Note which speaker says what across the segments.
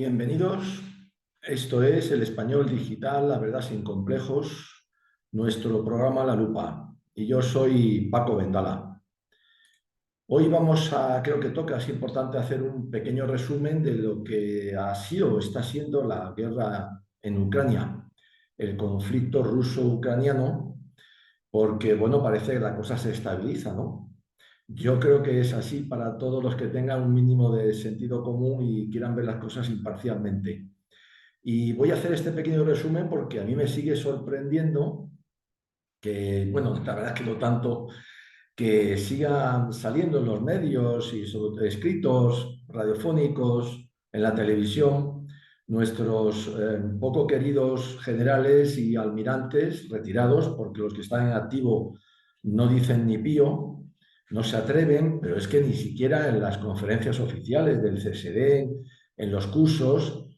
Speaker 1: Bienvenidos. Esto es El Español Digital, la verdad sin complejos, nuestro programa La Lupa. Y yo soy Paco Vendala. Hoy creo que toca, es importante hacer un pequeño resumen de lo que ha sido o está siendo la guerra en Ucrania, el conflicto ruso-ucraniano, porque, bueno, parece que la cosa se estabiliza, ¿no? Yo creo que es así para todos los que tengan un mínimo de sentido común y quieran ver las cosas imparcialmente. Y voy a hacer este pequeño resumen porque a mí me sigue sorprendiendo que, bueno, la verdad es que no tanto, que sigan saliendo en los medios y sobre escritos, radiofónicos, en la televisión, nuestros poco queridos generales y almirantes retirados, porque los que están en activo no dicen ni pío, no se atreven, pero es que ni siquiera en las conferencias oficiales del CSD, en los cursos,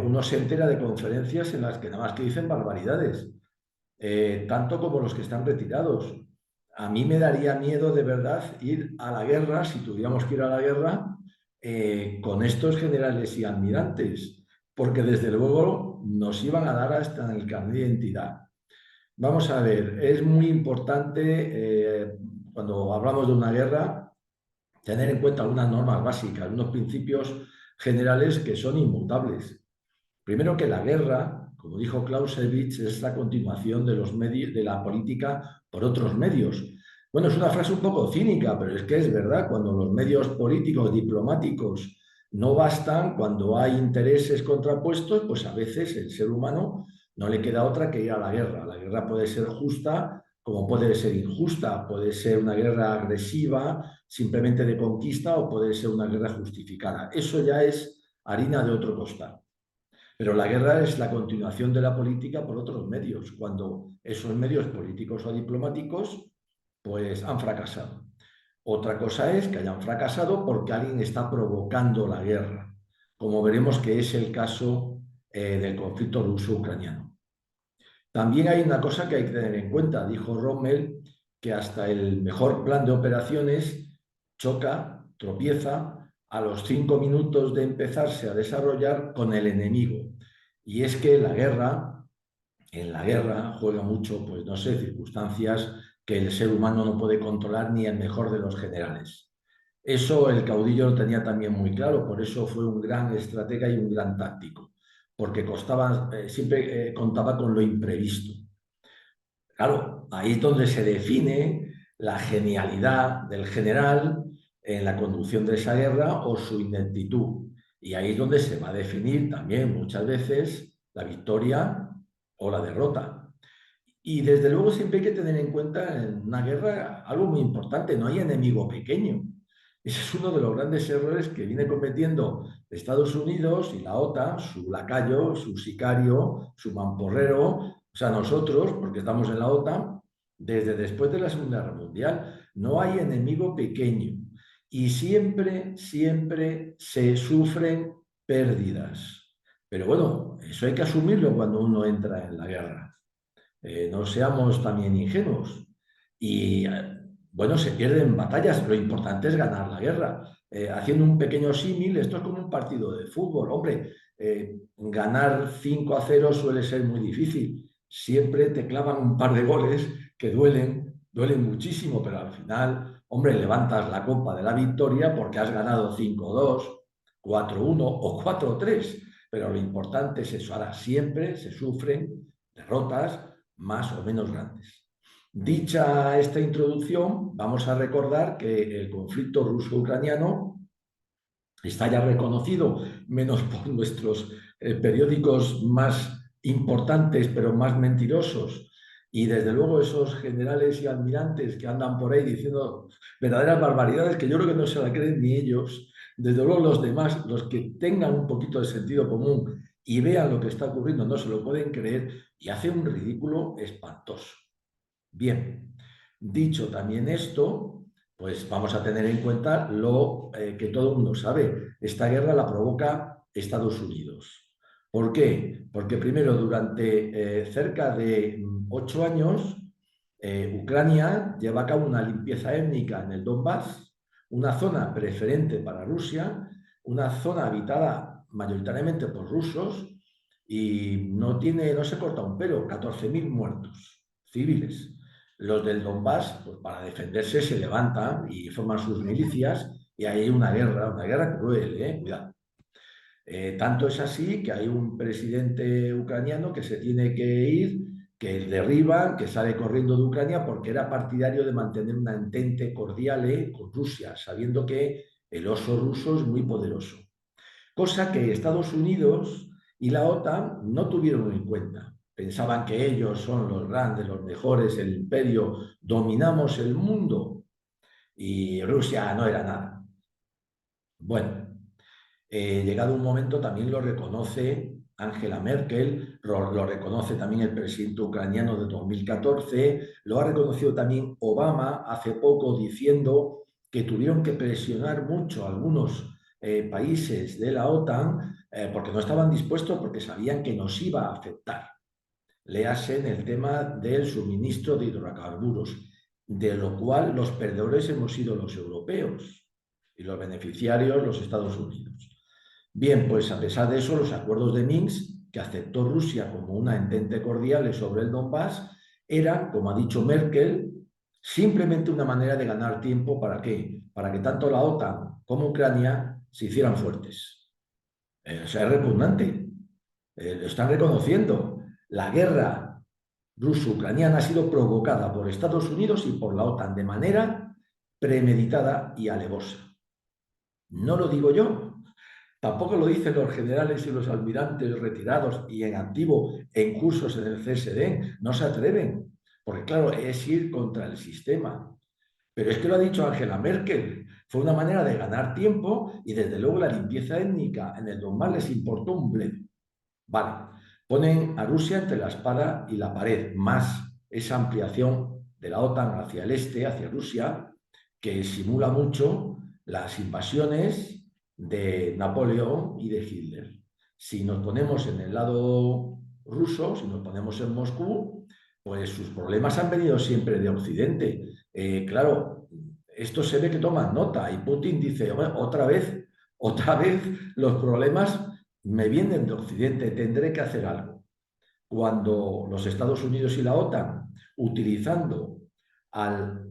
Speaker 1: uno se entera de conferencias en las que nada más que dicen barbaridades, tanto como los que están retirados. A mí me daría miedo de verdad ir a la guerra, si tuviéramos que ir a la guerra, con estos generales y almirantes, porque desde luego nos iban a dar hasta en el carnet de identidad. Vamos a ver, es muy importante cuando hablamos de una guerra tener en cuenta algunas normas básicas, algunos principios generales que son inmutables. Primero que la guerra, como dijo Clausewitz, es la continuación de los medios, de la política por otros medios. Bueno, es una frase un poco cínica, pero es que es verdad, cuando los medios políticos, diplomáticos no bastan, cuando hay intereses contrapuestos, pues a veces el ser humano no le queda otra que ir a la guerra. La guerra puede ser justa, como puede ser injusta, puede ser una guerra agresiva, simplemente de conquista, o puede ser una guerra justificada. Eso ya es harina de otro costal. Pero la guerra es la continuación de la política por otros medios, cuando esos medios políticos o diplomáticos pues han fracasado. Otra cosa es que hayan fracasado porque alguien está provocando la guerra, como veremos que es el caso del conflicto ruso-ucraniano. También hay una cosa que hay que tener en cuenta, dijo Rommel, que hasta el mejor plan de operaciones choca, tropieza a los 5 minutos de empezarse a desarrollar con el enemigo. Y es que en la guerra juega mucho, pues no sé, circunstancias que el ser humano no puede controlar ni el mejor de los generales. Eso el caudillo lo tenía también muy claro, por eso fue un gran estratega y un gran táctico, porque siempre contaba con lo imprevisto. Claro, ahí es donde se define la genialidad del general en la conducción de esa guerra o su ineptitud. Y ahí es donde se va a definir también muchas veces la victoria o la derrota. Y desde luego siempre hay que tener en cuenta en una guerra algo muy importante, no hay enemigo pequeño. Ese es uno de los grandes errores que viene cometiendo Estados Unidos y la OTAN, su lacayo, su sicario, su mamporrero, o sea, nosotros, porque estamos en la OTAN, desde después de la Segunda Guerra Mundial. No hay enemigo pequeño y siempre se sufren pérdidas. Pero bueno, eso hay que asumirlo cuando uno entra en la guerra. No seamos también ingenuos. Y bueno, se pierden batallas, lo importante es ganar la guerra. Haciendo un pequeño símil, esto es como un partido de fútbol. Hombre, ganar 5-0 suele ser muy difícil. Siempre te clavan un par de goles que duelen muchísimo, pero al final, hombre, levantas la copa de la victoria porque has ganado 5-2, 4-1 o 4-3. Pero lo importante es eso. Ahora siempre se sufren derrotas más o menos grandes. Dicha esta introducción, vamos a recordar que el conflicto ruso-ucraniano está ya reconocido, menos por nuestros periódicos más importantes, pero más mentirosos, y desde luego esos generales y almirantes que andan por ahí diciendo verdaderas barbaridades que yo creo que no se la creen ni ellos. Desde luego los demás, los que tengan un poquito de sentido común y vean lo que está ocurriendo, no se lo pueden creer y hacen un ridículo espantoso. Bien, dicho también esto, pues vamos a tener en cuenta lo que todo el mundo sabe. Esta guerra la provoca Estados Unidos. ¿Por qué? Porque primero, durante cerca de 8 años, Ucrania lleva a cabo una limpieza étnica en el Donbass, una zona preferente para Rusia, una zona habitada mayoritariamente por rusos y no se corta un pelo, 14.000 muertos civiles. Los del Donbass, pues para defenderse, se levantan y forman sus milicias y hay una guerra cruel, cuidado. Tanto es así que hay un presidente ucraniano que se tiene que ir, que derriban, que sale corriendo de Ucrania porque era partidario de mantener una entente cordial con Rusia, sabiendo que el oso ruso es muy poderoso. Cosa que Estados Unidos y la OTAN no tuvieron en cuenta. Pensaban que ellos son los grandes, los mejores, el imperio, dominamos el mundo y Rusia no era nada. Bueno, llegado un momento también lo reconoce Angela Merkel, lo reconoce también el presidente ucraniano de 2014, lo ha reconocido también Obama hace poco diciendo que tuvieron que presionar mucho a algunos países de la OTAN porque no estaban dispuestos porque sabían que nos iba a afectar. Léase en el tema del suministro de hidrocarburos, de lo cual los perdedores hemos sido los europeos y los beneficiarios los Estados Unidos. Bien, pues a pesar de eso, los acuerdos de Minsk, que aceptó Rusia como una entente cordial sobre el Donbass, eran, como ha dicho Merkel, simplemente una manera de ganar tiempo. ¿Para qué? Para que tanto la OTAN como Ucrania se hicieran fuertes. O sea, es repugnante. Lo están reconociendo. La guerra ruso-ucraniana ha sido provocada por Estados Unidos y por la OTAN de manera premeditada y alevosa. No lo digo yo, tampoco lo dicen los generales y los almirantes retirados y en activo en cursos en el CSD. No se atreven, porque claro, es ir contra el sistema. Pero es que lo ha dicho Angela Merkel. Fue una manera de ganar tiempo y desde luego la limpieza étnica en el Donbass les importó un bledo. Vale, ponen a Rusia entre la espada y la pared, más esa ampliación de la OTAN hacia el este, hacia Rusia, que simula mucho las invasiones de Napoleón y de Hitler. Si nos ponemos en el lado ruso, si nos ponemos en Moscú, pues sus problemas han venido siempre de Occidente. Claro, esto se ve que toman nota y Putin dice, otra vez los problemas me vienen de Occidente, tendré que hacer algo. Cuando los Estados Unidos y la OTAN, utilizando al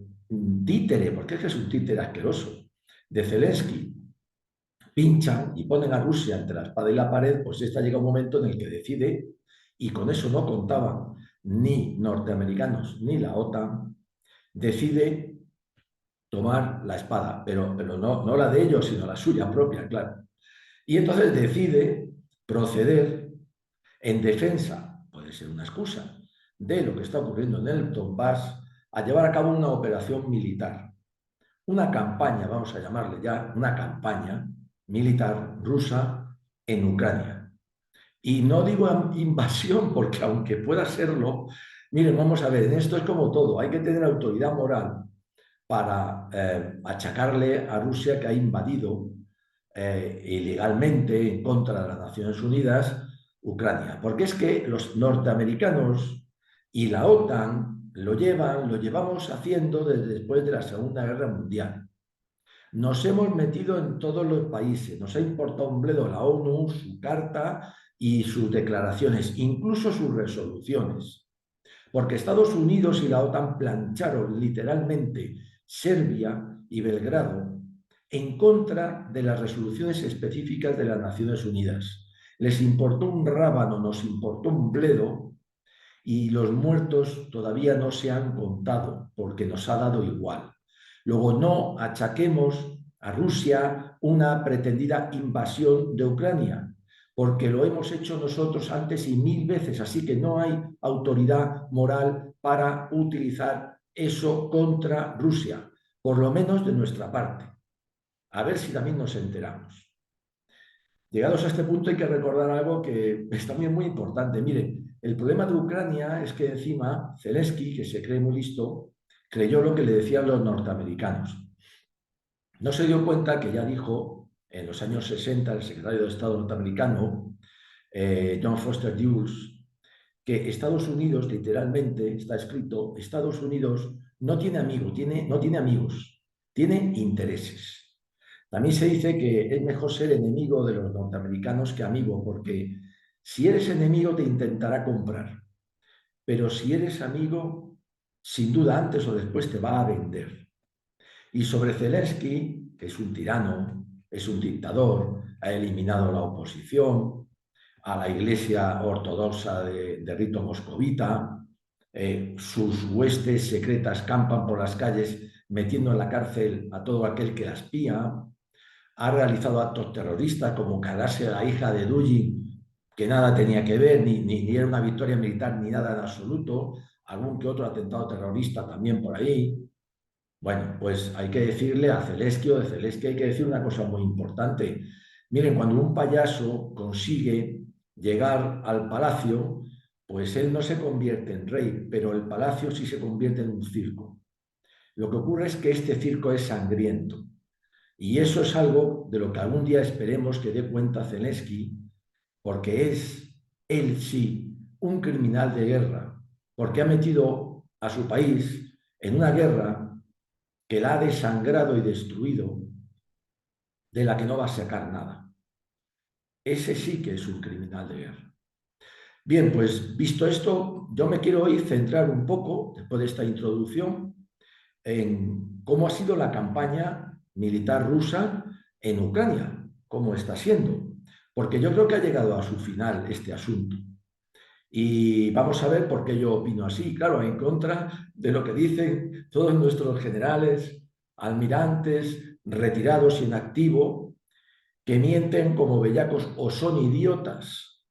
Speaker 1: títere, porque es que es un títere asqueroso, de Zelensky, pinchan y ponen a Rusia entre la espada y la pared, pues esta llega un momento en el que decide, y con eso no contaban ni norteamericanos ni la OTAN, decide tomar la espada, pero no la de ellos, sino la suya propia, claro. Y entonces decide proceder en defensa, puede ser una excusa, de lo que está ocurriendo en el Donbass, a llevar a cabo una operación militar, una campaña, vamos a llamarle ya, una campaña militar rusa en Ucrania. Y no digo invasión porque aunque pueda serlo, miren, vamos a ver, en esto es como todo, hay que tener autoridad moral para achacarle a Rusia que ha invadido ilegalmente en contra de las Naciones Unidas Ucrania. Porque es que los norteamericanos y la OTAN lo llevamos haciendo desde después de la Segunda Guerra Mundial. Nos hemos metido en todos los países, nos ha importado un bledo la ONU, su carta y sus declaraciones, incluso sus resoluciones. Porque Estados Unidos y la OTAN plancharon literalmente Serbia y Belgrado en contra de las resoluciones específicas de las Naciones Unidas. Les importó un rábano, nos importó un bledo y los muertos todavía no se han contado porque nos ha dado igual. Luego no achaquemos a Rusia una pretendida invasión de Ucrania, porque lo hemos hecho nosotros antes y 1000 veces, así que no hay autoridad moral para utilizar eso contra Rusia, por lo menos de nuestra parte. A ver si también nos enteramos. Llegados a este punto hay que recordar algo que es también muy importante. Miren, el problema de Ucrania es que encima Zelensky, que se cree muy listo, creyó lo que le decían los norteamericanos. No se dio cuenta que ya dijo en los años 60 el secretario de Estado norteamericano, John Foster Dulles, que Estados Unidos, literalmente está escrito, Estados Unidos no tiene amigos, tiene intereses. También se dice que es mejor ser enemigo de los norteamericanos que amigo, porque si eres enemigo te intentará comprar, pero si eres amigo, sin duda antes o después te va a vender. Y sobre Zelensky, que es un tirano, es un dictador, ha eliminado la oposición, a la Iglesia Ortodoxa de rito moscovita, sus huestes secretas campan por las calles metiendo en la cárcel a todo aquel que la espía, ha realizado actos terroristas como cargarse a la hija de Dugin, que nada tenía que ver, ni era una victoria militar ni nada en absoluto, algún que otro atentado terrorista también por ahí. Bueno, pues hay que decirle a Zelensky o de Zelensky hay que decir una cosa muy importante. Miren, cuando un payaso consigue llegar al palacio, pues él no se convierte en rey, pero el palacio sí se convierte en un circo. Lo que ocurre es que este circo es sangriento. Y eso es algo de lo que algún día esperemos que dé cuenta Zelensky, porque es él sí un criminal de guerra, porque ha metido a su país en una guerra que la ha desangrado y destruido, de la que no va a sacar nada. Ese sí que es un criminal de guerra. Bien, pues visto esto, yo me quiero hoy centrar un poco, después de esta introducción, en cómo ha sido la campaña militar rusa en Ucrania, cómo está siendo, porque yo creo que ha llegado a su final este asunto. Y vamos a ver por qué yo opino así, claro, en contra de lo que dicen todos nuestros generales, almirantes, retirados y en activo, que mienten como bellacos o son idiotas.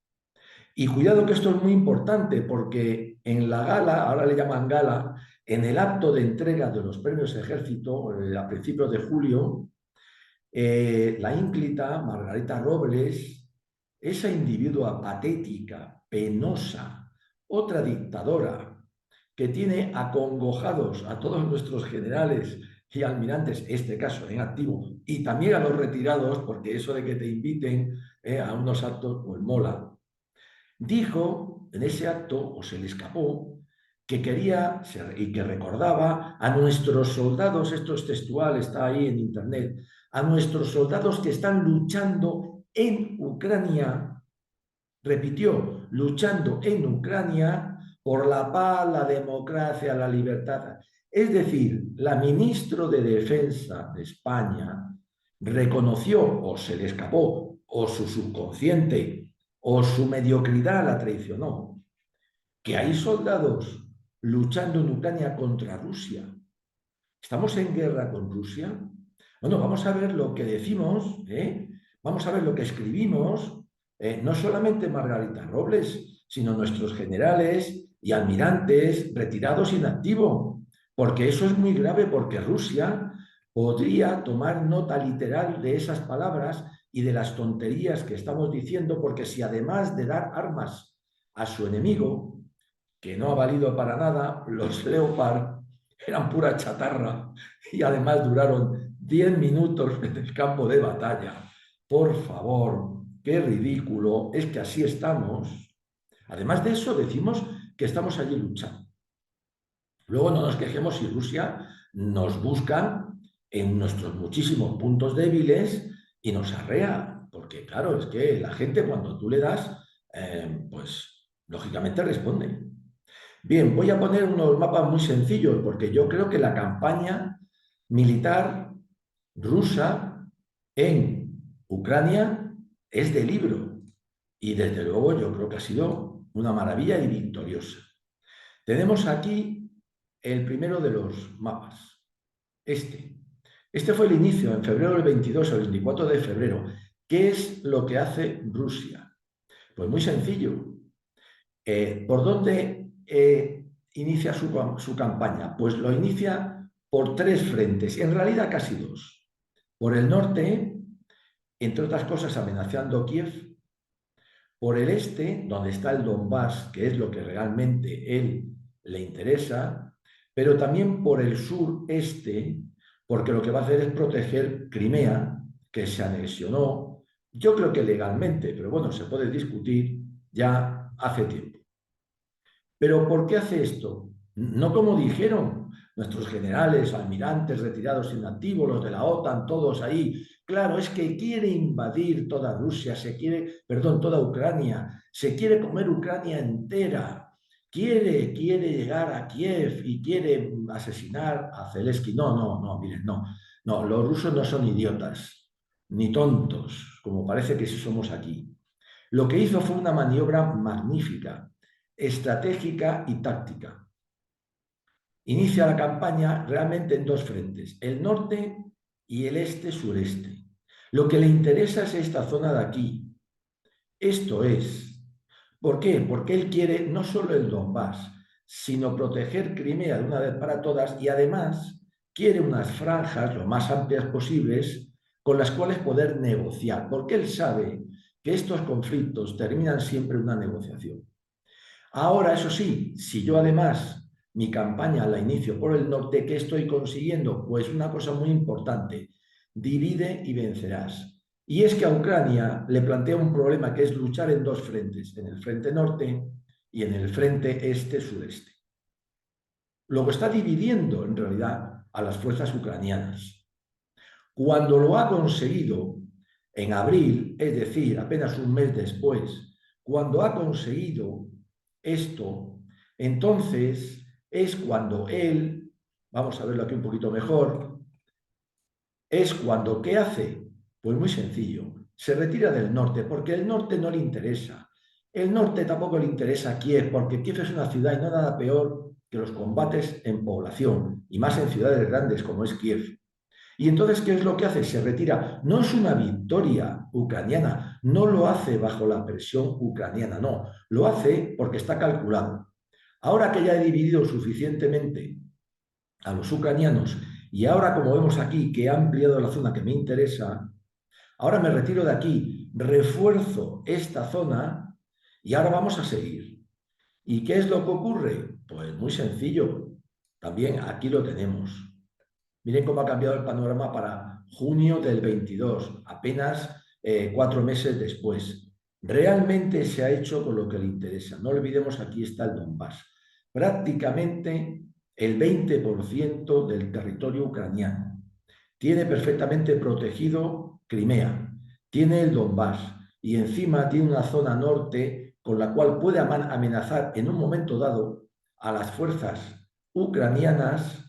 Speaker 1: Y cuidado que esto es muy importante porque en la gala, ahora le llaman gala, en el acto de entrega de los premios Ejército, a principios de julio, la ínclita Margarita Robles, esa individua patética, penosa, otra dictadora, que tiene acongojados a todos nuestros generales y almirantes, este caso en activo, y también a los retirados, porque eso de que te inviten a unos actos, pues mola. Dijo en ese acto, o se le escapó, que quería y que recordaba a nuestros soldados, esto es textual, está ahí en internet, a nuestros soldados que están luchando en Ucrania, repitió, luchando en Ucrania por la paz, la democracia, la libertad. Es decir, la ministra de Defensa de España reconoció, o se le escapó, o su subconsciente, o su mediocridad la traicionó, que hay soldados luchando en Ucrania contra Rusia. ¿Estamos en guerra con Rusia? Bueno, vamos a ver lo que decimos, vamos a ver lo que escribimos, no solamente Margarita Robles, sino nuestros generales y almirantes retirados y en activo, porque eso es muy grave, porque Rusia podría tomar nota literal de esas palabras y de las tonterías que estamos diciendo, porque si además de dar armas a su enemigo, que no ha valido para nada, los Leopard eran pura chatarra y además duraron 10 minutos en el campo de batalla. Por favor, qué ridículo, es que así estamos. Además de eso, decimos que estamos allí luchando. Luego no nos quejemos si Rusia nos busca en nuestros muchísimos puntos débiles y nos arrea, porque claro, es que la gente cuando tú le das, pues lógicamente responde. Bien, voy a poner unos mapas muy sencillos porque yo creo que la campaña militar rusa en Ucrania es de libro y desde luego yo creo que ha sido una maravilla y victoriosa. Tenemos aquí el primero de los mapas, este. Este fue el inicio, en febrero del 22 al 24 de febrero. ¿Qué es lo que hace Rusia? Pues muy sencillo. ¿Por dónde inicia su campaña? Pues lo inicia por tres frentes, en realidad casi dos. Por el norte, entre otras cosas, amenazando Kiev. Por el este, donde está el Donbass, que es lo que realmente él le interesa, pero también por el sureste, porque lo que va a hacer es proteger Crimea, que se anexionó, yo creo que legalmente, pero bueno, se puede discutir ya hace tiempo. ¿Pero por qué hace esto? No como dijeron nuestros generales, almirantes, retirados inactivos, los de la OTAN, todos ahí, Claro, es que quiere invadir toda Rusia, perdón, toda Ucrania, se quiere comer Ucrania entera, quiere llegar a Kiev y quiere asesinar a Zelensky. No, miren, no, los rusos no son idiotas, ni tontos, como parece que sí somos aquí. Lo que hizo fue una maniobra magnífica, estratégica y táctica. Inicia la campaña realmente en dos frentes, el norte y el este-sureste. Lo que le interesa es esta zona de aquí. Esto es. ¿Por qué? Porque él quiere no solo el Donbass, sino proteger Crimea de una vez para todas y además quiere unas franjas lo más amplias posibles con las cuales poder negociar, porque él sabe que estos conflictos terminan siempre en una negociación. Ahora, eso sí, si yo además mi campaña la inicio por el norte, ¿qué estoy consiguiendo? Pues una cosa muy importante, divide y vencerás. Y es que a Ucrania le plantea un problema que es luchar en dos frentes, en el frente norte y en el frente este-sureste. Luego está dividiendo en realidad a las fuerzas ucranianas. Cuando lo ha conseguido en abril, es decir, apenas un mes después, cuando ha conseguido esto, entonces es cuando él, vamos a verlo aquí un poquito mejor, es cuando, ¿qué hace? Pues muy sencillo, se retira del norte, porque el norte no le interesa. El norte tampoco le interesa Kiev, porque Kiev es una ciudad y no nada peor que los combates en población, y más en ciudades grandes como es Kiev. Y entonces, ¿qué es lo que hace? Se retira. No es una victoria ucraniana, no lo hace bajo la presión ucraniana, no, lo hace porque está calculado. Ahora que ya he dividido suficientemente a los ucranianos y ahora, como vemos aquí, que he ampliado la zona que me interesa, ahora me retiro de aquí, refuerzo esta zona y ahora vamos a seguir. ¿Y qué es lo que ocurre? Pues muy sencillo. También aquí lo tenemos. Miren cómo ha cambiado el panorama para junio del 22, apenas 4 meses después. Realmente se ha hecho con lo que le interesa. No olvidemos, aquí está el Donbass. Prácticamente el 20% del territorio ucraniano. Tiene perfectamente protegido Crimea, tiene el Donbass y encima tiene una zona norte con la cual puede amenazar en un momento dado a las fuerzas ucranianas.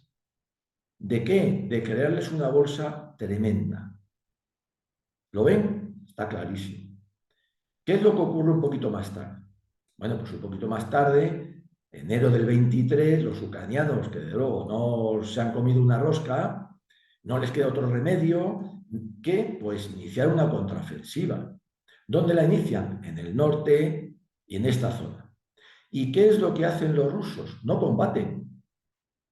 Speaker 1: ¿De qué? De crearles una bolsa tremenda. ¿Lo ven? Está clarísimo. ¿Qué es lo que ocurre un poquito más tarde? Bueno, pues un poquito más tarde, enero del 23, los ucranianos, que de luego no se han comido una rosca, no les queda otro remedio que pues iniciar una contraofensiva. ¿Dónde la inician? En el norte y en esta zona. ¿Y qué es lo que hacen los rusos? No combaten.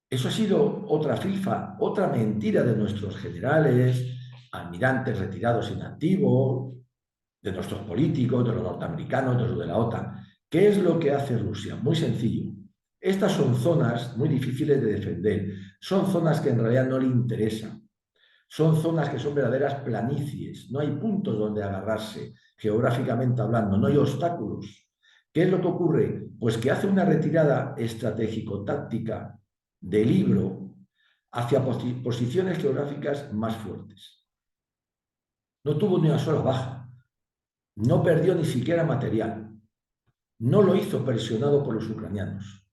Speaker 1: Eso ha sido otra filfa, otra mentira de nuestros generales, almirantes retirados en activo, de nuestros políticos, de los norteamericanos, de los de la OTAN. ¿Qué es lo que hace Rusia? Muy sencillo. Estas son zonas muy difíciles de defender, son zonas que en realidad no le interesan, son zonas que son verdaderas planicies, no hay puntos donde agarrarse, geográficamente hablando, no hay obstáculos. ¿Qué es lo que ocurre? Pues que hace una retirada estratégico-táctica de libro hacia posiciones geográficas más fuertes. No tuvo ni una sola baja, no perdió ni siquiera material, no lo hizo presionado por los ucranianos,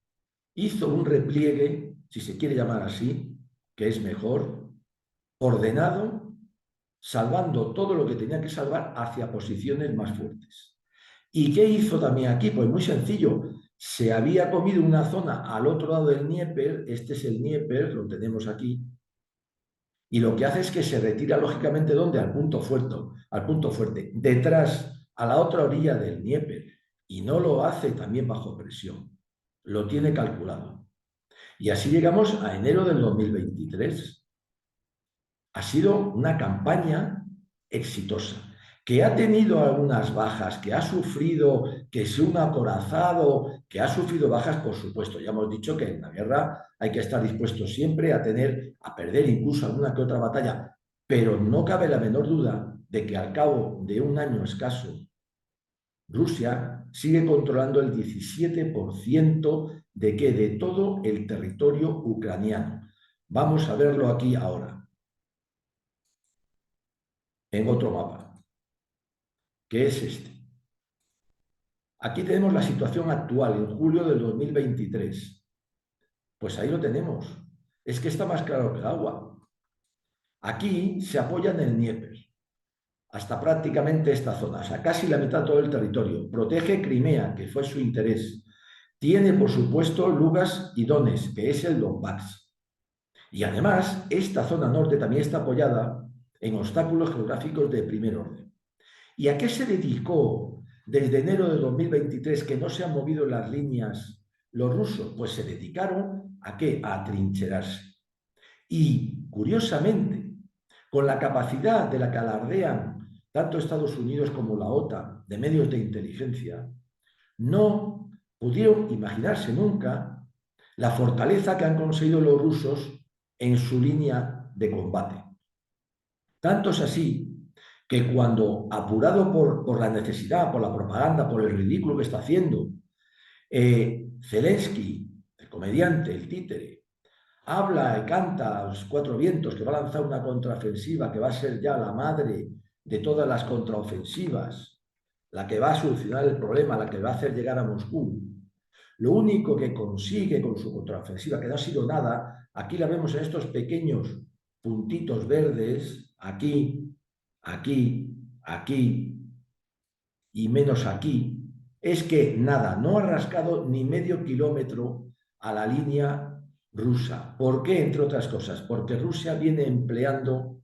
Speaker 1: hizo un repliegue, si se quiere llamar así, que es mejor, ordenado, salvando todo lo que tenía que salvar hacia posiciones más fuertes. ¿Y qué hizo también aquí? Pues muy sencillo, se había comido una zona al otro lado del Dnieper, este es el Dnieper, lo tenemos aquí, y lo que hace es que se retira lógicamente ¿dónde? Al punto fuerte, detrás, a la otra orilla del Dnieper, y no lo hace también bajo presión, lo tiene calculado. Y así llegamos a enero del 2023. Ha sido una campaña exitosa, que ha tenido algunas bajas, que ha sufrido, que se un acorazado, que ha sufrido bajas, por supuesto. Ya hemos dicho que en la guerra hay que estar dispuesto siempre a perder incluso alguna que otra batalla, pero no cabe la menor duda de que al cabo de un año escaso, Rusia sigue controlando el 17% de todo el territorio ucraniano. Vamos a verlo aquí ahora. en otro mapa, que es este. Aquí tenemos la situación actual, en julio del 2023. Pues ahí lo tenemos. Es que está más claro que el agua. Aquí se apoya en el Dnieper, hasta prácticamente esta zona, o sea, casi la mitad de todo el territorio. Protege Crimea, que fue su interés. Tiene, por supuesto, Lugansk y Donetsk, que es el Donbass. Y además, esta zona norte también está apoyada en obstáculos geográficos de primer orden. ¿Y a qué se dedicó desde enero de 2023 que no se han movido las líneas los rusos? Pues se dedicaron ¿a qué? A atrincherarse. Y, curiosamente, con la capacidad de la que alardean tanto Estados Unidos como la OTAN de medios de inteligencia, no pudieron imaginarse nunca la fortaleza que han conseguido los rusos en su línea de combate. Tanto es así que cuando, apurado por la necesidad, por la propaganda, por el ridículo que está haciendo, Zelensky, el comediante, el títere, habla y canta a los cuatro vientos que va a lanzar una contraofensiva que va a ser ya la madre de todas las contraofensivas, la que va a solucionar el problema, la que va a hacer llegar a Moscú. Lo único que consigue con su contraofensiva, que no ha sido nada, aquí la vemos en estos pequeños puntitos verdes, aquí, aquí, aquí y menos aquí, es que nada, no ha rascado ni medio kilómetro a la línea rusa. ¿Por qué? Entre otras cosas, porque Rusia viene empleando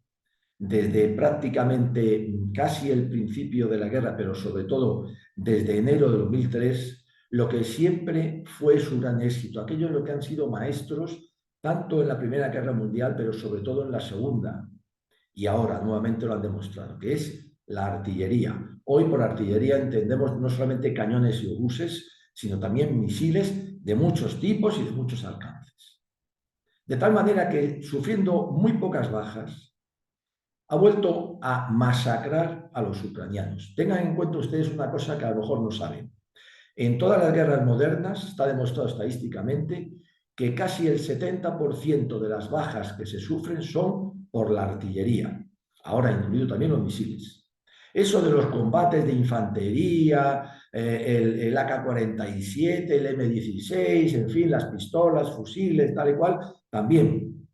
Speaker 1: desde prácticamente casi el principio de la guerra, pero sobre todo desde enero de 2003, lo que siempre fue su gran éxito, aquello en lo que han sido maestros tanto en la Primera Guerra Mundial, pero sobre todo en la Segunda. Y ahora nuevamente lo han demostrado, que es la artillería. Hoy por artillería entendemos no solamente cañones y obuses, sino también misiles de muchos tipos y de muchos alcances. De tal manera que, sufriendo muy pocas bajas, ha vuelto a masacrar a los ucranianos. Tengan en cuenta ustedes una cosa que a lo mejor no saben. En todas las guerras modernas está demostrado estadísticamente que casi el 70% de las bajas que se sufren son por la artillería, ahora incluido también los misiles. Eso de los combates de infantería, el AK-47, el M16, en fin, las pistolas, fusiles, tal y cual, también,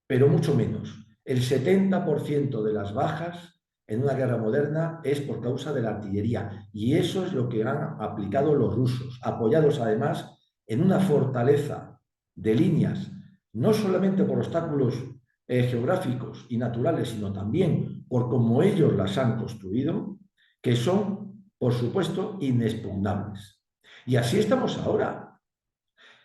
Speaker 1: pero mucho menos. El 70% de las bajas en una guerra moderna es por causa de la artillería. Y eso es lo que han aplicado los rusos, apoyados además en una fortaleza de líneas, no solamente por obstáculos geográficos y naturales, sino también por cómo ellos las han construido, que son, por supuesto, inexpugnables. Y así estamos ahora.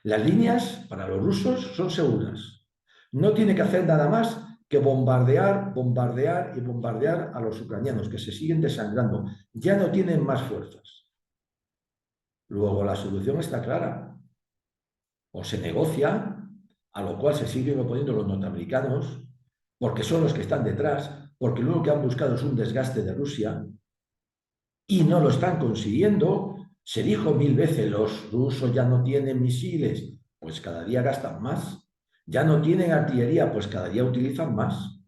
Speaker 1: Las líneas para los rusos son seguras. No tiene que hacer nada más que bombardear, bombardear y bombardear a los ucranianos, que se siguen desangrando. Ya no tienen más fuerzas. Luego la solución está clara. O se negocia, a lo cual se siguen oponiendo los norteamericanos, porque son los que están detrás, porque lo único que han buscado es un desgaste de Rusia, y no lo están consiguiendo. Se dijo 1000 veces, los rusos ya no tienen misiles, pues cada día gastan más. Ya no tienen artillería, pues cada día utilizan más.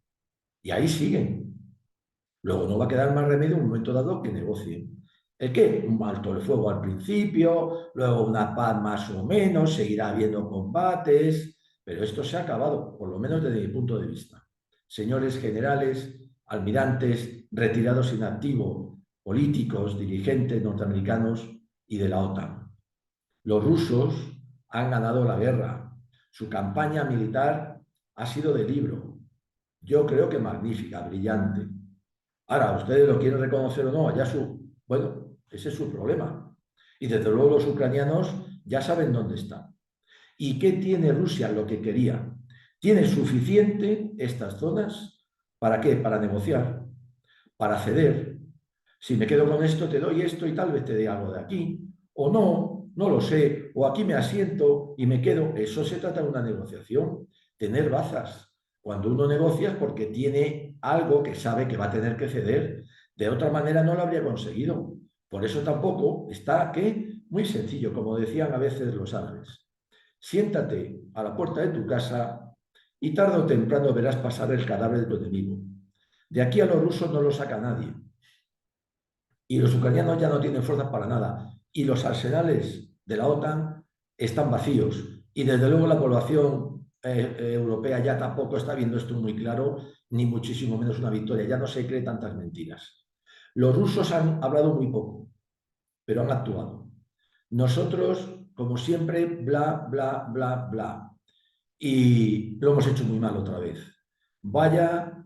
Speaker 1: Y ahí siguen. Luego no va a quedar más remedio en un momento dado que negocien. ¿El qué? Un alto el fuego al principio, luego una paz más o menos, seguirá habiendo combates, pero esto se ha acabado, por lo menos desde mi punto de vista. Señores generales, almirantes, retirados en activo, políticos, dirigentes norteamericanos y de la OTAN. Los rusos han ganado la guerra. Su campaña militar ha sido de libro. Yo creo que magnífica, brillante. Ahora, ustedes lo quieren reconocer o no, bueno, ese es su problema. Y desde luego los ucranianos ya saben dónde están. ¿Y qué tiene Rusia? Lo que quería. Tiene suficiente estas zonas. ¿Para qué? Para negociar, para ceder. Si me quedo con esto, te doy esto y tal vez te dé algo de aquí. O no, no lo sé. O aquí me asiento y me quedo. Eso se trata de una negociación. Tener bazas. Cuando uno negocia es porque tiene algo que sabe que va a tener que ceder. De otra manera no lo habría conseguido. Por eso tampoco está que muy sencillo, como decían a veces los árabes. Siéntate a la puerta de tu casa y tarde o temprano verás pasar el cadáver de tu enemigo. De aquí a los rusos no lo saca nadie. Y los ucranianos ya no tienen fuerzas para nada. Y los arsenales de la OTAN están vacíos. Y desde luego la población europea ya tampoco está viendo esto muy claro, ni muchísimo menos una victoria. Ya no se cree tantas mentiras. Los rusos han hablado muy poco, pero han actuado. Nosotros, como siempre, bla, bla, bla, bla. Y lo hemos hecho muy mal otra vez. Vaya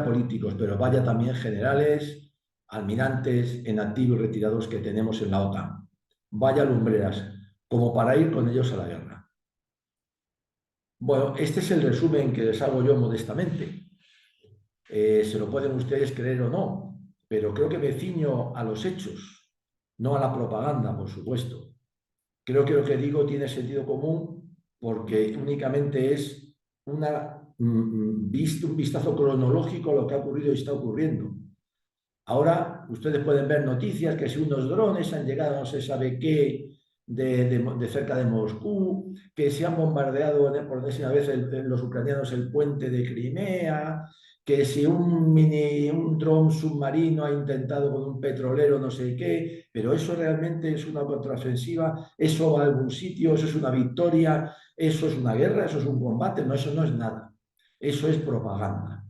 Speaker 1: políticos, pero vaya también generales, almirantes en activo y retirados que tenemos en la OTAN. Vaya lumbreras, como para ir con ellos a la guerra. Bueno, este es el resumen que les hago yo modestamente. Se lo pueden ustedes creer o no, pero creo que me ciño a los hechos, no a la propaganda, por supuesto. Creo que lo que digo tiene sentido común porque únicamente es un vistazo cronológico a lo que ha ocurrido y está ocurriendo. Ahora ustedes pueden ver noticias que si unos drones han llegado no se sabe qué de cerca de Moscú, que se han bombardeado por décima vez los ucranianos el puente de Crimea, que si un dron submarino ha intentado con un petrolero no sé qué, pero eso realmente es una contraofensiva, eso va a algún sitio, eso es una victoria, eso es una guerra, eso es un combate, no, eso no es nada, eso es propaganda.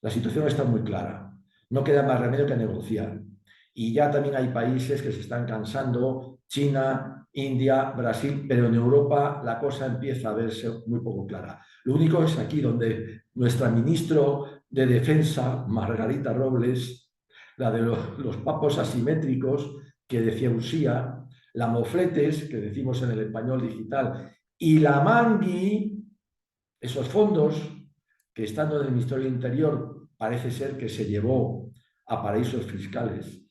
Speaker 1: La situación está muy clara. No queda más remedio que negociar. Y ya también hay países que se están cansando, China, India, Brasil, pero en Europa la cosa empieza a verse muy poco clara. Lo único es aquí donde nuestra ministro de Defensa, Margarita Robles, la de los papos asimétricos que decía Usía, la Mofletes, que decimos en el español digital, y la Mangui, esos fondos que estando en el Ministerio del Interior parece ser que se llevó a paraísos fiscales,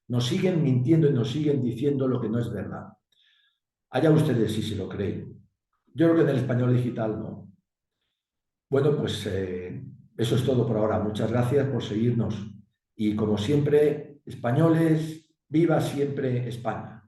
Speaker 1: nos siguen mintiendo y nos siguen diciendo lo que no es verdad. Allá ustedes si se lo creen. Yo creo que en el español digital no. Bueno, pues eso es todo por ahora. Muchas gracias por seguirnos. Y como siempre, españoles, viva siempre España.